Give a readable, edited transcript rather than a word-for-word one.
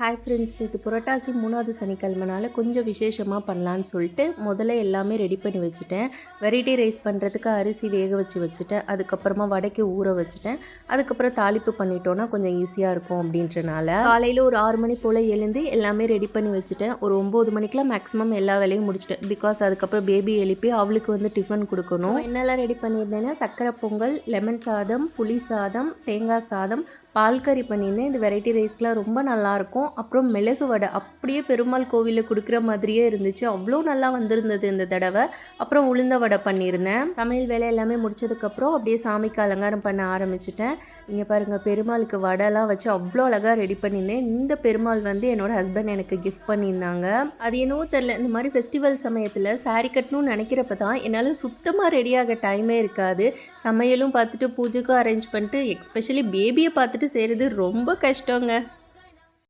Hi friends, நேற்று புரட்டாசி 3வது சனிக்கிழமைனால கொஞ்சம் விசேஷமாக பண்ணலான்னு சொல்லிட்டு முதல்ல எல்லாமே ரெடி பண்ணி வச்சுட்டேன். வெரைட்டி ரைஸ் பண்ணுறதுக்கு அரிசி வேக வச்சுட்டேன். அதுக்கப்புறமா வடைக்கு ஊற வச்சுட்டேன். அதுக்கப்புறம் தாளிப்பு பண்ணிட்டோன்னா கொஞ்சம் ஈஸியாக இருக்கும் அப்படின்றனால காலையில் ஒரு 6 மணி போல் எழுந்து எல்லாமே ரெடி பண்ணி வச்சுட்டேன். ஒரு 9 மணிக்கெலாம் மேக்ஸிமம் எல்லா வேலையும் முடிச்சிட்டேன். பிகாஸ் அதுக்கப்புறம் பேபி எழுப்பி அவளுக்கு வந்து டிஃபன் கொடுக்கணும். என்னெல்லாம் ரெடி பண்ணியிருந்தேன்னா சக்கரை பொங்கல், லெமன் சாதம், புளி சாதம், தேங்காய் சாதம், பால் கறி பண்ணியிருந்தேன். இந்த வெரைட்டி ரைஸ்லாம் ரொம்ப நல்லாயிருக்கும். அப்புறம் மிளகு வடை அப்படியே பெருமாள் கோவிலில் கொடுக்குற மாதிரியே இருந்துச்சு. அவ்வளோ நல்லா வந்திருந்தது இந்த தடவை. அப்புறம் உளுந்த வடை பண்ணியிருந்தேன். சமையல் வேலை எல்லாமே முடிச்சதுக்கப்புறம் அப்படியே சாமிக்கு அலங்காரம் பண்ண ஆரம்பிச்சிட்டேன். இங்கே பாருங்கள், பெருமாளுக்கு வடைலாம் வச்சு அவ்வளோ அழகாக ரெடி பண்ணியிருந்தேன். இந்த பெருமாள் வந்து என்னோடய ஹஸ்பண்ட் எனக்கு கிஃப்ட் பண்ணியிருந்தாங்க. அது என்னவோ தெரில, இந்த மாதிரி ஃபெஸ்டிவல் சமயத்தில் சாரீ கட்டணும்னு நினைக்கிறப்ப தான் என்னால் சுத்தமாக ரெடியாக டைமே இருக்காது. சமையலும் பார்த்துட்டு பூஜைக்கும் அரேஞ்ச் பண்ணிட்டு எஸ்பெஷலி பேபியை பார்த்துட்டு செய்கிறது ரொம்ப கஷ்டங்க.